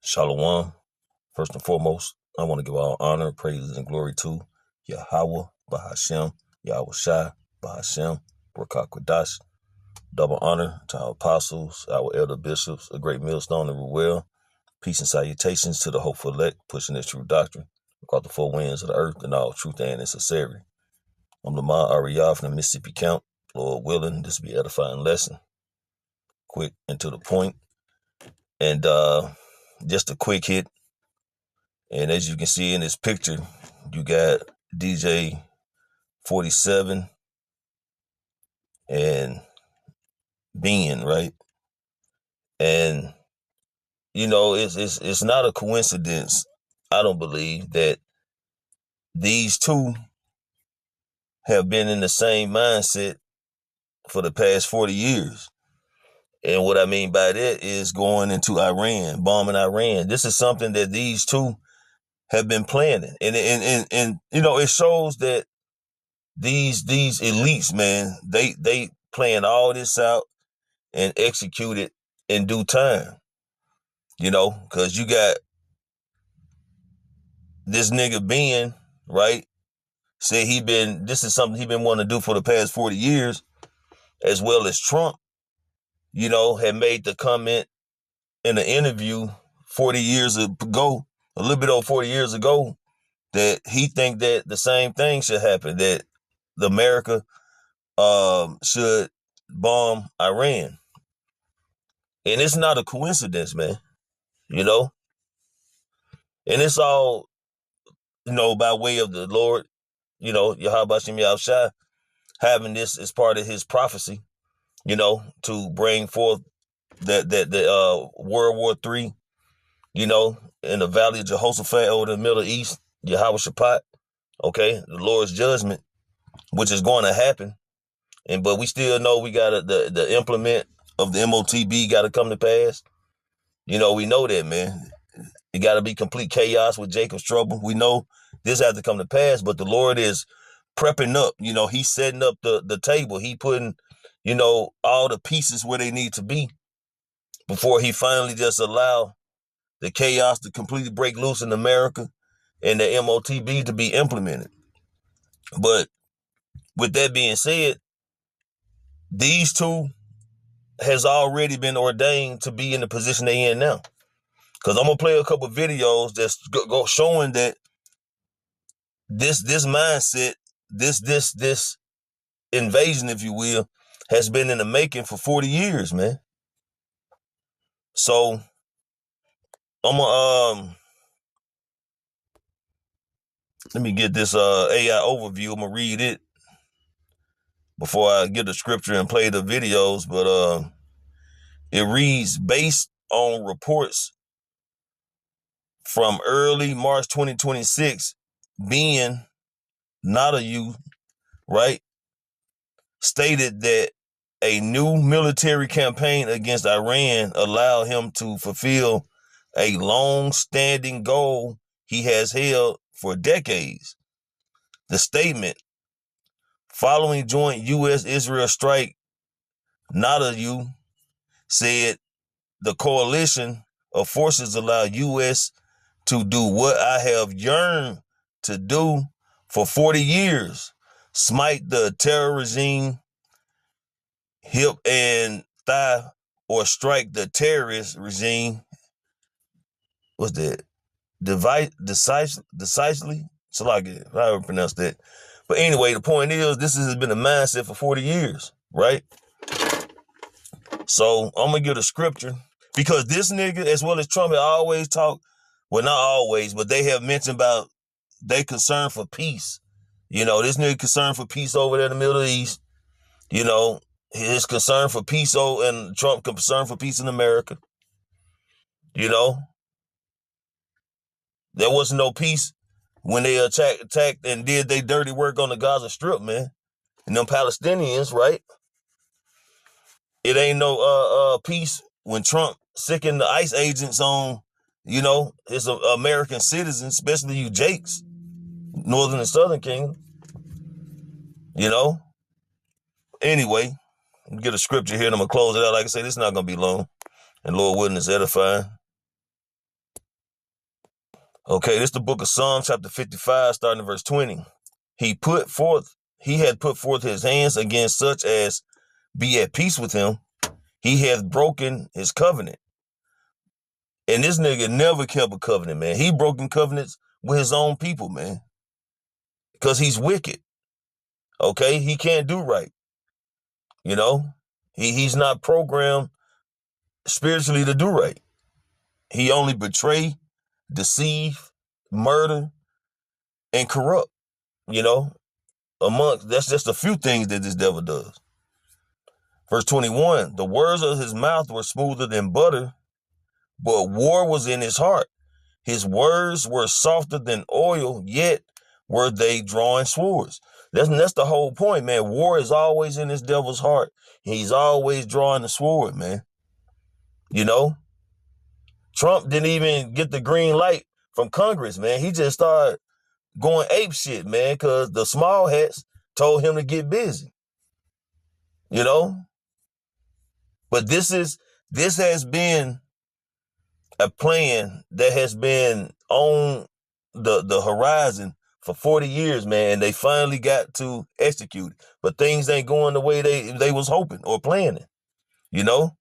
Shalom. First and foremost, I want to give all honor, praises, and glory to Yahweh, Bahashem, Yahweh Shai, Bahashem, Barakah Kodash. Double honor to our apostles, our elder bishops, a great millstone and Ruel. Peace and salutations to the hopeful elect, pushing this true doctrine across the four winds of the earth in all truth and in sincerity. I'm Lamar Ariyah from the Mississippi Camp. Lord willing, this will be an edifying lesson. Quick and to the point. And just a quick hit. And as you can see in this picture, you got DJ 47 and Bean, right? And it's not a coincidence, I don't believe, that these two have been in the same mindset for the past 40 years. And what I mean by that is going into Iran, bombing Iran. This is something that these two have been planning. And it shows that these elites, man, they plan all this out and execute it in due time. Because you got this nigga Ben, right? Said this is something he been wanting to do for the past 40 years, as well as Trump, had made the comment in an interview 40 years ago, a little bit over 40 years ago, that he think that the same thing should happen, that America should bomb Iran. And it's not a coincidence, man, and it's all, by way of the Lord, Yahweh Shem Yahushua, having this as part of his prophecy, to bring forth the World War III, in the Valley of Jehoshaphat over the Middle East, Yahweh Shaphat, okay, the Lord's judgment, which is going to happen. But we still know we got the implement of the MOTB got to come to pass. We know that, man. It got to be complete chaos with Jacob's trouble. We know this has to come to pass, but the Lord is prepping up. He's setting up the table. He putting, all the pieces where they need to be before he finally just allow the chaos to completely break loose in America and the MOTB to be implemented. But with that being said, these two has already been ordained to be in the position they in now. Because I'm going to play a couple of videos that's showing that this mindset, this invasion, if you will, has been in the making for 40 years, man. So I'm gonna let me get this AI overview. I'm gonna read it before I get the scripture and play the videos. But it reads, based on reports from early March 2026, being not a you, right, stated that a new military campaign against Iran allowed him to fulfill a long-standing goal he has held for decades. The statement, following joint U.S.-Israel strike, Nadayu said the coalition of forces allow U.S. to do what I have yearned to do for 40 years, smite the terror regime hip and thigh, or strike the terrorist regime. What's that? Decisively? So like it, how do I pronounce that? But anyway, the point is, this has been a mindset for 40 years, right? So I'm gonna give the scripture, because this nigga, as well as Trump, always talk, well, not always, but they have mentioned about they concern for peace. This nigga concerned for peace over there in the Middle East. His concern for peace, and Trump concern for peace in America. There was no peace when they attacked and did their dirty work on the Gaza Strip, man. And them Palestinians, right? It ain't no peace when Trump sicking the ICE agents on, his American citizens, especially you Jakes, Northern and Southern Kingdom. Anyway, get a scripture here and I'm going to close it out. Like I say, this is not going to be long. And Lord willing, it's edifying. Okay, this is the book of Psalms, chapter 55, starting at verse 20. He had put forth his hands against such as be at peace with him. He hath broken his covenant. And this nigga never kept a covenant, man. He broken covenants with his own people, man. Because he's wicked. Okay? He can't do right. You know? He's not programmed spiritually to do right. He only betray, deceive, murder, and corrupt. You know? That's just a few things that this devil does. Verse 21, the words of his mouth were smoother than butter, but war was in his heart. His words were softer than oil, yet were they drawing swords. That's the whole point, man. War is always in this devil's heart. He's always drawing the sword, man. You know? Trump didn't even get the green light from Congress, man. He just started going ape shit, man, because the small hats told him to get busy. You know? But this has been a plan that has been on the horizon for 40 years, man, and they finally got to execute it. But things ain't going the way they was hoping or planning, you know?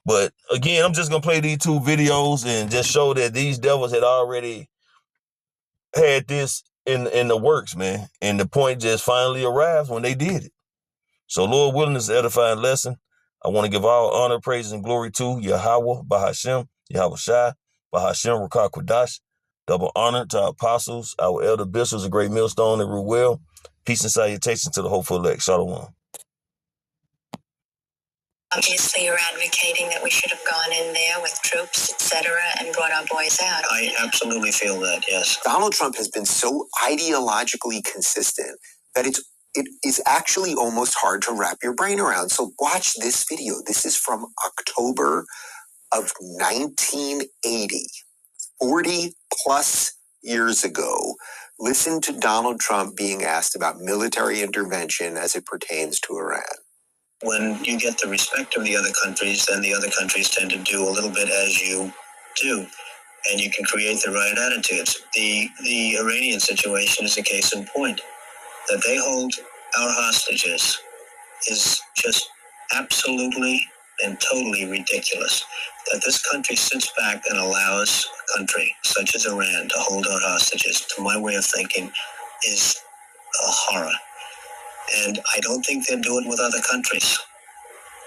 But again, I'm just going to play these two videos and just show that these devils had already had this in the works, man. And the point just finally arrived when they did it. So Lord willing, this edifying lesson, I want to give all honor, praise, and glory to Yahweh, Bahashem, Yahweh Shai, Bahashem, Rakah Kwadash. Double honor to our apostles, our elder bishops, a great millstone and rule well. Peace and salutation to the hopeful elect. Shalom. Obviously, you're advocating that we should have gone in there with troops, etc., and brought our boys out. I absolutely feel that, yes. Donald Trump has been so ideologically consistent that it is actually almost hard to wrap your brain around. So watch this video. This is from October of 1980, 40 plus years ago. Listen to Donald Trump being asked about military intervention as it pertains to Iran. When you get the respect of the other countries, then the other countries tend to do a little bit as you do, and you can create the right attitudes. The Iranian situation is a case in point. That they hold our hostages is just absolutely and totally ridiculous. That this country sits back and allows a country such as Iran to hold our hostages, to my way of thinking, is a horror. And I don't think they'll do it with other countries.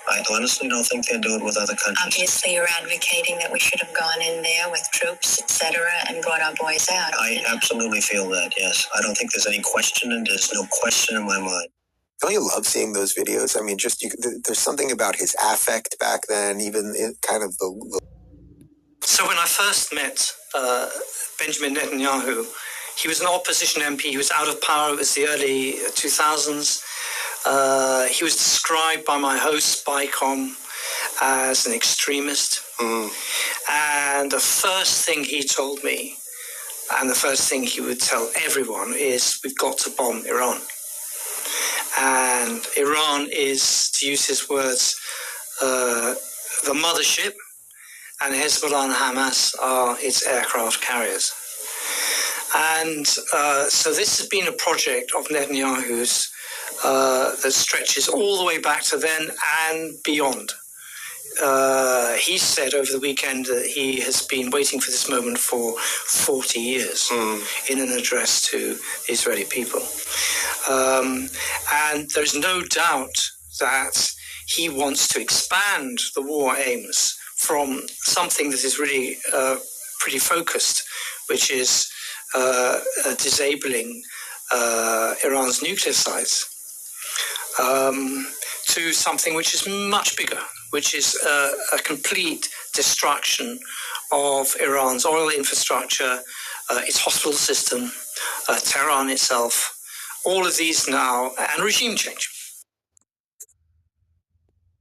I honestly don't think they'll do it with other countries. Obviously, you're advocating that we should have gone in there with troops, etc., and brought our boys out. I absolutely feel that, yes. I don't think there's any question, and there's no question in my mind. Don't you love seeing those videos? I mean, there's something about his affect back then, even kind of the... So when I first met Benjamin Netanyahu, he was an opposition MP. He was out of power. It was the early 2000s. He was described by my host, Bicom, as an extremist. And the first thing he told me, and the first thing he would tell everyone, is we've got to bomb Iran. And Iran is, to use his words, the mothership, and Hezbollah and Hamas are its aircraft carriers. And so this has been a project of Netanyahu's that stretches all the way back to then and beyond. He said over the weekend that he has been waiting for this moment for 40 years in an address to the Israeli people. And there's no doubt that he wants to expand the war aims from something that is really pretty focused, which is disabling Iran's nuclear sites, to something which is much bigger, which is a complete destruction of Iran's oil infrastructure, its hospital system, Tehran itself, all of these now, and regime change.